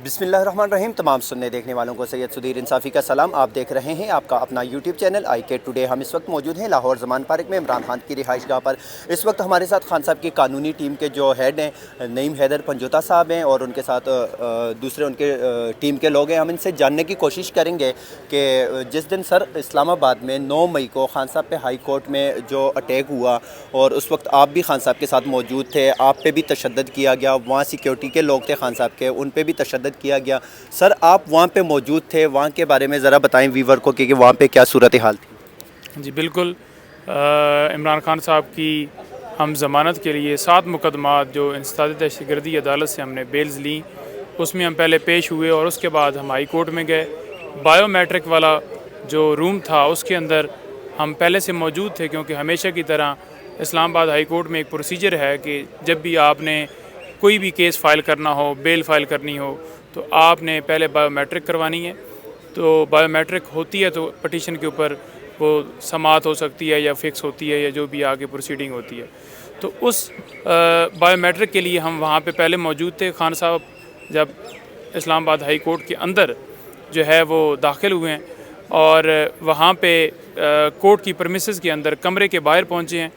بسم اللہ الرحمن الرحیم۔ تمام سننے دیکھنے والوں کو سید صدیر انصافی کا سلام۔ آپ دیکھ رہے ہیں آپ کا اپنا یوٹیوب چینل آئی کے ٹوڈے۔ ہم اس وقت موجود ہیں لاہور زمان پارک میں عمران خان کی رہائش گاہ پر۔ اس وقت ہمارے ساتھ خان صاحب کی قانونی ٹیم کے جو ہیڈ ہیں نعیم حیدر پنجوتا صاحب ہیں، اور ان کے ساتھ دوسرے ان کے ٹیم کے لوگ ہیں۔ ہم ان سے جاننے کی کوشش کریں گے کہ جس دن سر اسلام آباد میں 9 مئی کو خان صاحب پہ ہائی کورٹ میں جو اٹیک ہوا، اور اس وقت آپ بھی خان صاحب کے ساتھ موجود تھے، آپ پہ بھی تشدد کیا گیا، وہاں سیکیورٹی کے لوگ تھے خان صاحب کے، ان پہ بھی تشدد کیا گیا۔ سر آپ وہاں پہ موجود تھے، وہاں کے بارے میں ذرا بتائیں ویور کو کہ وہاں پہ کیا صورتحال تھی؟ جی بالکل، عمران خان صاحب کی ہم ضمانت کے لیے 7 مقدمات جو انسداد دہشت گردی عدالت سے ہم نے بیلز لیں، اس میں ہم پہلے پیش ہوئے اور اس کے بعد ہم ہائی کورٹ میں گئے۔ بائیو میٹرک والا جو روم تھا اس کے اندر ہم پہلے سے موجود تھے، کیونکہ ہمیشہ کی طرح اسلام آباد ہائی کورٹ میں ایک پروسیجر ہے کہ جب بھی آپ نے کوئی بھی کیس فائل کرنا ہو، بیل فائل کرنی ہو، تو آپ نے پہلے بائیو میٹرک کروانی ہے۔ تو بائیو میٹرک ہوتی ہے تو پٹیشن کے اوپر وہ سماعت ہو سکتی ہے یا فکس ہوتی ہے یا جو بھی آگے پروسیڈنگ ہوتی ہے۔ تو اس بائیو میٹرک کے لیے ہم وہاں پہ پہلے موجود تھے۔ خان صاحب جب اسلام آباد ہائی کورٹ کے اندر جو ہے وہ داخل ہوئے ہیں اور وہاں پہ کورٹ کی پرمیسز کے اندر کمرے کے باہر پہنچے ہیں،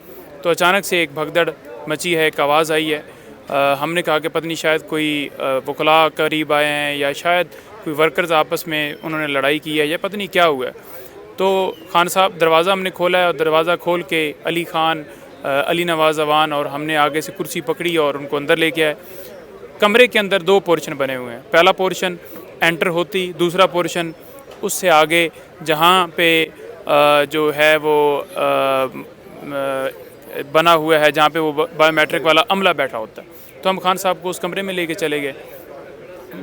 تو اچانک سے ایک بھگدڑ مچی ہے، ایک آواز آئی ہے۔ ہم نے کہا کہ پتہ نہیں شاید کوئی وکلاء قریب آئے ہیں یا شاید کوئی ورکرز آپس میں انہوں نے لڑائی کی ہے یا پتہ نہیں کیا ہوا ہے۔ تو خان صاحب دروازہ ہم نے کھولا ہے، اور دروازہ کھول کے علی خان، علی نواز اوان اور ہم نے آگے سے کرسی پکڑی اور ان کو اندر لے کے آئے۔ کمرے کے اندر 2 پورشن بنے ہوئے ہیں۔ پہلا پورشن انٹر ہوتی، دوسرا پورشن اس سے آگے جہاں پہ جو ہے وہ بنا ہوا ہے، جہاں پہ وہ بایو میٹرک والا عملہ بیٹھا ہوتا ہے۔ تو ہم خان صاحب کو اس کمرے میں لے کے چلے گئے۔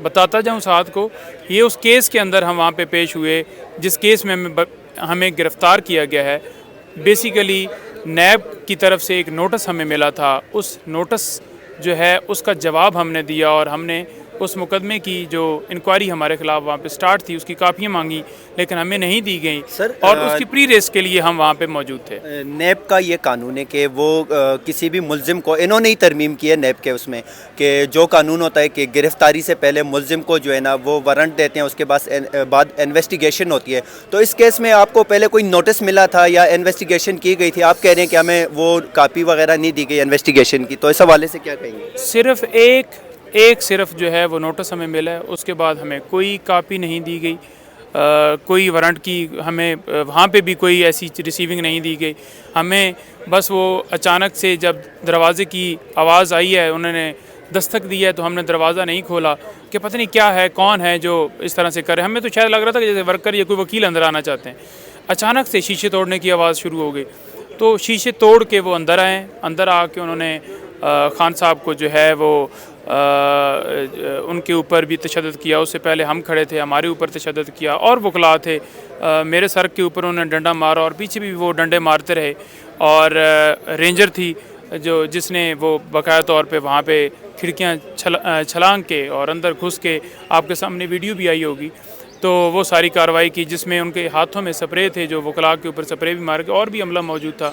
بتاتا جاؤں ساتھ کو، یہ اس کیس کے اندر ہم وہاں پہ پیش ہوئے جس کیس میں ہمیں گرفتار کیا گیا ہے۔ بیسیکلی نیب کی طرف سے ایک نوٹس ہمیں ملا تھا، اس نوٹس جو ہے اس کا جواب ہم نے دیا، اور ہم نے اس مقدمے کی جو انکوائری ہمارے خلاف وہاں پہ سٹارٹ تھی اس کی کاپیاں مانگی، لیکن ہمیں نہیں دی گئیں، اور اس کی پری ریس کے لیے ہم وہاں پہ موجود تھے۔ نیب کا یہ قانون ہے کہ وہ کسی بھی ملزم کو، انہوں نے ہی ترمیم کی ہے نیب کے، اس میں کہ جو قانون ہوتا ہے کہ گرفتاری سے پہلے ملزم کو جو ہے نا وہ وارنٹ دیتے ہیں، اس کے بعد انویسٹیگیشن ہوتی ہے۔ تو اس کیس میں آپ کو پہلے کوئی نوٹس ملا تھا یا انویسٹیگیشن کی گئی تھی؟ آپ کہہ رہے ہیں کہ ہمیں وہ کاپی وغیرہ نہیں دی گئی انویسٹیگیشن کی، تو اس حوالے سے کیا کہیں گے؟ صرف صرف جو ہے وہ نوٹس ہمیں ملا ہے، اس کے بعد ہمیں کوئی کاپی نہیں دی گئی، کوئی وارنٹ کی ہمیں وہاں پہ بھی کوئی ایسی ریسیونگ نہیں دی گئی۔ ہمیں بس وہ اچانک سے جب دروازے کی آواز آئی ہے، انہوں نے دستک دی ہے، تو ہم نے دروازہ نہیں کھولا کہ پتہ نہیں کیا ہے، کون ہے جو اس طرح سے کرے۔ ہمیں تو شاید لگ رہا تھا کہ جیسے ورکر یا کوئی وکیل اندر آنا چاہتے ہیں۔ اچانک سے شیشے توڑنے کی آواز شروع ہو گئی، تو شیشے توڑ کے وہ اندر آئے۔ اندر آ کے انہوں نے خان صاحب کو جو ہے وہ ان کے اوپر بھی تشدد کیا۔ اس سے پہلے ہم کھڑے تھے، ہمارے اوپر تشدد کیا، اور وکلاء تھے، میرے سر کے اوپر انہوں نے ڈنڈا مارا، اور پیچھے بھی وہ ڈنڈے مارتے رہے۔ اور رینجر تھی جس نے وہ باقاعدہ طور پہ وہاں پہ کھڑکیاں چھلانگ کے اور اندر گھس کے، آپ کے سامنے ویڈیو بھی آئی ہوگی، تو وہ ساری کارروائی کی، جس میں ان کے ہاتھوں میں سپرے تھے، جو وکلاء کے اوپر سپرے بھی مار کے، اور بھی عملہ موجود تھا۔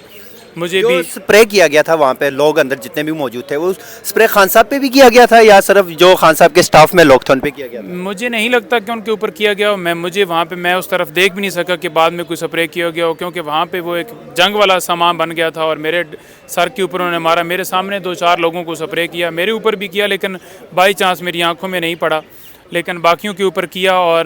مجھے جو بھی سپرے کیا گیا تھا وہاں پہ لوگ اندر جتنے بھی موجود تھے، وہ سپرے خان صاحب پہ بھی کیا گیا تھا یا صرف جو خان صاحب کے سٹاف میں لوگ تھے ان پہ کیا گیا تھا؟ مجھے نہیں لگتا کہ ان کے اوپر کیا گیا ہو۔ مجھے وہاں پہ میں اس طرف دیکھ بھی نہیں سکا کہ بعد میں کوئی سپرے کیا گیا ہو، کیونکہ وہاں پہ وہ ایک جنگ والا سامان بن گیا تھا، اور میرے سر کے اوپر انہوں نے مارا۔ میرے سامنے 2-4 لوگوں کو سپرے کیا، میرے اوپر بھی کیا، لیکن بائی چانس میری آنکھوں میں نہیں پڑا، لیکن باقیوں کے اوپر کیا، اور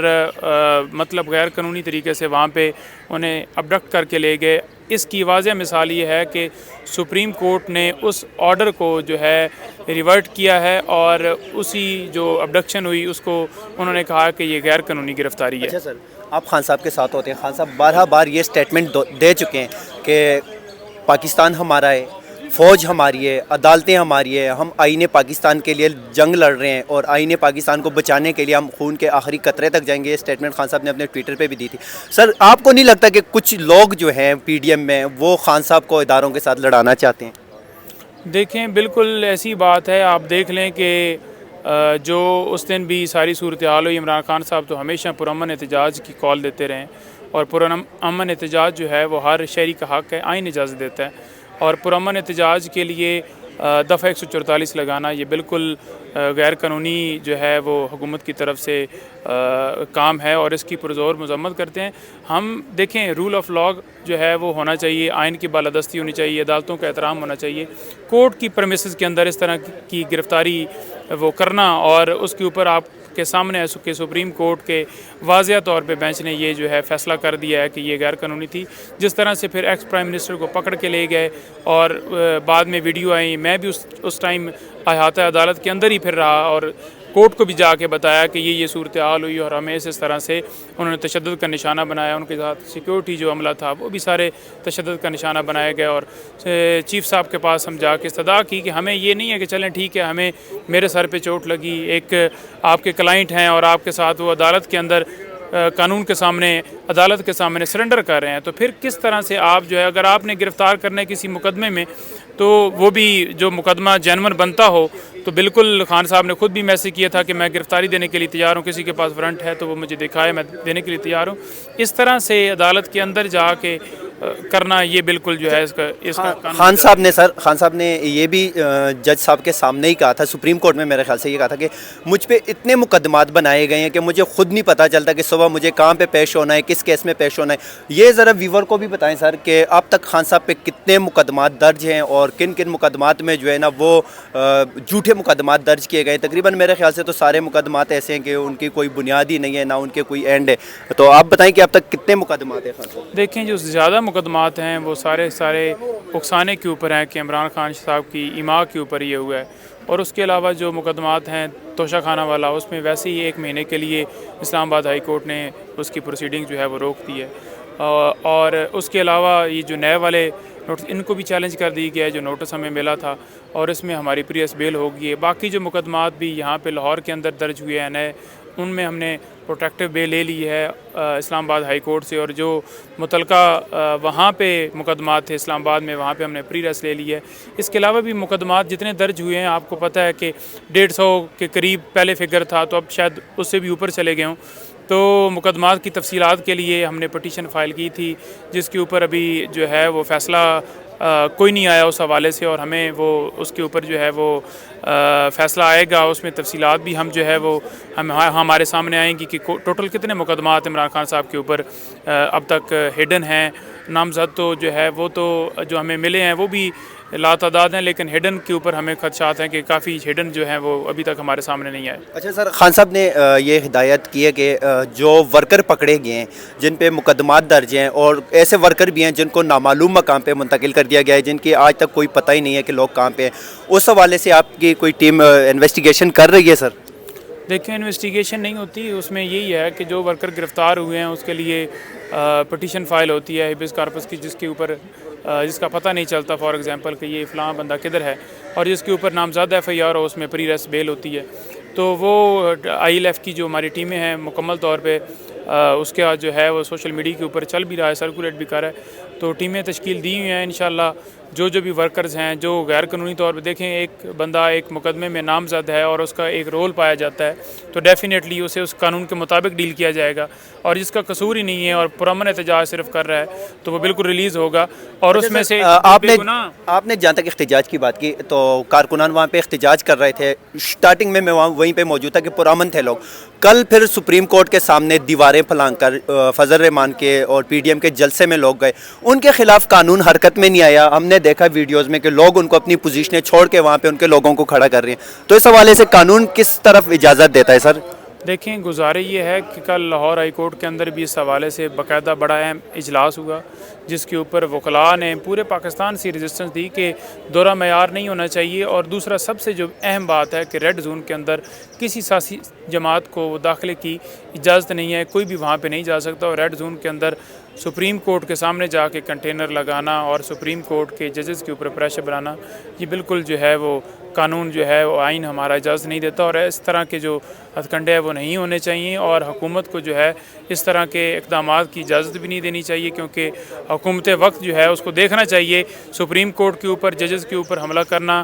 مطلب غیر قانونی طریقے سے وہاں پہ انہیں ابڈکٹ کر کے لے گئے۔ اس کی واضح مثال یہ ہے کہ سپریم کورٹ نے اس آرڈر کو جو ہے ریورٹ کیا ہے، اور اسی جو ابڈکشن ہوئی اس کو انہوں نے کہا کہ یہ غیر قانونی گرفتاری ہے۔ اچھا سر، آپ خان صاحب کے ساتھ ہوتے ہیں، خان صاحب بار یہ سٹیٹمنٹ دے چکے ہیں کہ پاکستان ہمارا ہے، فوج ہماری ہے، عدالتیں ہماری ہے، ہم آئین پاکستان کے لیے جنگ لڑ رہے ہیں، اور آئین پاکستان کو بچانے کے لیے ہم خون کے آخری قطرے تک جائیں گے۔ یہ سٹیٹمنٹ خان صاحب نے اپنے ٹویٹر پہ بھی دی تھی۔ سر آپ کو نہیں لگتا کہ کچھ لوگ جو ہیں پی ڈی ایم میں وہ خان صاحب کو اداروں کے ساتھ لڑانا چاہتے ہیں؟ دیکھیں، بالکل ایسی بات ہے۔ آپ دیکھ لیں کہ جو اس دن بھی ساری صورتحال ہوئی، عمران خان صاحب تو ہمیشہ پرامن احتجاج کی کال دیتے رہے، اور پرامن احتجاج جو ہے وہ ہر شہری کا حق ہے، آئین اجازت دیتا ہے، اور پرامن احتجاج کے لیے دفعہ 144 لگانا یہ بالکل غیر قانونی جو ہے وہ حکومت کی طرف سے کام ہے اور اس کی پرزور مذمت کرتے ہیں۔ ہم دیکھیں رول آف لاء جو ہے وہ ہونا چاہیے، آئین کی بالادستی ہونی چاہیے، عدالتوں کا احترام ہونا چاہیے۔ کورٹ کی پرمیسز کے اندر اس طرح کی گرفتاری وہ کرنا اور اس کے اوپر آپ کے سامنے ہے کہ سپریم کورٹ کے واضح طور پہ بینچ نے یہ جو ہے فیصلہ کر دیا ہے کہ یہ غیر قانونی تھی۔ جس طرح سے پھر ایکس پرائم منسٹر کو پکڑ کے لے گئے اور بعد میں ویڈیو آئیں، میں بھی اس ٹائم احاطہ عدالت کے اندر ہی پھر رہا اور کورٹ کو بھی جا کے بتایا کہ یہ صورتحال ہوئی اور ہمیں اس طرح سے انہوں نے تشدد کا نشانہ بنایا، ان کے ساتھ سیکیورٹی جو عملہ تھا وہ بھی سارے تشدد کا نشانہ بنائے گئے اور چیف صاحب کے پاس ہم جا کے استدعا کی کہ ہمیں یہ نہیں ہے کہ چلیں ٹھیک ہے ہمیں میرے سر پہ چوٹ لگی، ایک آپ کے کلائنٹ ہیں اور آپ کے ساتھ وہ عدالت کے اندر قانون کے سامنے عدالت کے سامنے سرنڈر کر رہے ہیں، تو پھر کس طرح سے آپ جو ہے اگر آپ نے گرفتار کرنے کسی مقدمے میں تو وہ بھی جو مقدمہ جینون بنتا ہو تو بالکل خان صاحب نے خود بھی میسج کیا تھا کہ میں گرفتاری دینے کے لیے تیار ہوں، کسی کے پاس وارنٹ ہے تو وہ مجھے دکھائے، میں دینے کے لیے تیار ہوں۔ اس طرح سے عدالت کے اندر جا کے کرنا یہ بالکل جو ہے اس کا خان صاحب نے یہ بھی جج صاحب کے سامنے ہی کہا تھا، سپریم کورٹ میں میرے خیال سے یہ کہا تھا کہ مجھ پہ اتنے مقدمات بنائے گئے ہیں کہ مجھے خود نہیں پتہ چلتا کہ صبح مجھے کہاں پہ پیش ہونا ہے، کس کیس میں پیش ہونا ہے۔ یہ ذرا ویور کو بھی بتائیں سر کہ اب تک خان صاحب پہ کتنے مقدمات درج ہیں اور کن کن مقدمات میں جو ہے نا وہ جھوٹے مقدمات درج کیے گئے۔ تقریباً میرے خیال سے تو سارے مقدمات ایسے ہیں کہ ان کی کوئی بنیاد ہی نہیں ہے، نہ ان کے کوئی اینڈ ہے۔ تو آپ بتائیں کہ اب تک کتنے مقدمات ہیں خان صاحب؟ دیکھیں جو زیادہ مقدمات ہیں وہ سارے اکسانے کے اوپر ہیں کہ عمران خان صاحب کی ایما کے اوپر یہ ہوا ہے، اور اس کے علاوہ جو مقدمات ہیں توشہ خانہ والا اس میں ویسے ہی 1 مہینے کے لیے اسلام آباد ہائی کورٹ نے اس کی پروسیڈنگ جو ہے وہ روک دی ہے، اور اس کے علاوہ یہ جو نئے والے نوٹس ان کو بھی چیلنج کر دی گیا ہے جو نوٹس ہمیں ملا تھا، اور اس میں ہماری پریس بیل ہوگی ہے۔ باقی جو مقدمات بھی یہاں پہ لاہور کے اندر درج ہوئے ہیں نئے، ان میں ہم نے پروٹیکٹیو بیل لے لی ہے اسلام آباد ہائی کورٹ سے، اور جو متعلقہ وہاں پہ مقدمات تھے اسلام آباد میں وہاں پہ ہم نے پری ریس لے لی ہے۔ اس کے علاوہ بھی مقدمات جتنے درج ہوئے ہیں آپ کو پتہ ہے کہ 150 کے قریب پہلے فگر تھا تو اب شاید اس سے بھی اوپر چلے گئے ہوں۔ تو مقدمات کی تفصیلات کے لیے ہم نے پٹیشن فائل کی تھی جس کے اوپر ابھی جو ہے وہ فیصلہ کوئی نہیں آیا اس حوالے سے، اور ہمیں وہ اس کے اوپر جو ہے وہ فیصلہ آئے گا، اس میں تفصیلات بھی ہم جو ہے وہ ہمارے سامنے آئیں گی کہ ٹوٹل کتنے مقدمات عمران خان صاحب کے اوپر اب تک ہڈن ہیں۔ نامزد تو جو ہے وہ تو جو ہمیں ملے ہیں وہ بھی لاتعداد ہیں، لیکن ہڈن کے اوپر ہمیں خدشات ہیں کہ کافی ہڈن جو ہیں وہ ابھی تک ہمارے سامنے نہیں آئے۔ اچھا سر، خان صاحب نے یہ ہدایت کی ہے کہ جو ورکر پکڑے گئے ہیں جن پہ مقدمات درج ہیں، اور ایسے ورکر بھی ہیں جن کو نامعلوم مقام پہ منتقل کر دیا گیا ہے، جن کی آج تک کوئی پتہ ہی نہیں ہے کہ لوگ کہاں پہ ہیں، اس حوالے سے آپ کی کوئی ٹیم انویسٹیگیشن کر رہی ہے سر؟ دیکھیں انویسٹیگیشن نہیں ہوتی، اس میں یہی ہے کہ جو ورکر گرفتار ہوئے ہیں اس کے لیے پٹیشن فائل ہوتی ہے ہیبیس کارپس کی، جس کے اوپر جس کا پتہ نہیں چلتا، فار ایگزامپل کہ یہ فلاں بندہ کدھر ہے، اور جس کے اوپر نامزد FIR ہو، اس میں پری ریس بیل ہوتی ہے۔ تو وہ ILF کی جو ہماری ٹیمیں ہیں مکمل طور پہ اس کا جو ہے وہ سوشل میڈیا کے اوپر چل بھی رہا ہے، سرکولیٹ بھی کر رہا ہے، تو ٹیمیں تشکیل دی ہوئی ہیں انشاءاللہ۔ جو بھی ورکرز ہیں جو غیر قانونی طور پہ، دیکھیں ایک بندہ ایک مقدمے میں نامزد ہے اور اس کا ایک رول پایا جاتا ہے تو ڈیفینیٹلی اسے اس قانون کے مطابق ڈیل کیا جائے گا، اور جس کا قصور ہی نہیں ہے اور پرامن احتجاج صرف کر رہا ہے تو وہ بالکل ریلیز ہوگا۔ اور اس میں سے آپ نے جہاں تک احتجاج کی بات کی تو کارکنان وہاں پہ احتجاج کر رہے تھے، سٹارٹنگ میں وہاں وہیں پہ موجود تھا کہ پرامن تھے لوگ، کل پھر سپریم کورٹ کے سامنے دیواریں پھلانگ کر فضل الرحمان کے اور PDM کے جلسے میں لوگ گئے، ان کے خلاف قانون حرکت میں نہیں آیا۔ ہم نے دیکھا ویڈیوز میں کہ لوگ ان کو اپنی پوزیشنیں چھوڑ کے وہاں پہ ان کے لوگوں کو کھڑا کر رہے ہیں، تو اس حوالے سے قانون کس طرف اجازت دیتا ہے سر؟ دیکھیں گزارش یہ ہے کہ کل لاہور ہائی کورٹ کے اندر بھی اس حوالے سے باقاعدہ بڑا اہم اجلاس ہوا جس کے اوپر وکلاء نے پورے پاکستان سے ریزسٹنس دی کہ دورہ معیار نہیں ہونا چاہیے، اور دوسرا سب سے جو اہم بات ہے کہ ریڈ زون کے اندر کسی سیاسی جماعت کو داخلے کی اجازت نہیں ہے، کوئی بھی وہاں پہ نہیں جا سکتا، اور ریڈ زون کے اندر سپریم کورٹ کے سامنے جا کے کنٹینر لگانا اور سپریم کورٹ کے ججز کے اوپر پریشر بنانا یہ بالکل جو ہے وہ قانون جو ہے وہ آئین ہمارا اجازت نہیں دیتا، اور اس طرح کے جو ہتھ کنڈے ہیں وہ نہیں ہونے چاہیے، اور حکومت کو جو ہے اس طرح کے اقدامات کی اجازت بھی نہیں دینی چاہیے، کیونکہ حکومت وقت جو ہے اس کو دیکھنا چاہیے سپریم کورٹ کے اوپر ججز کے اوپر حملہ کرنا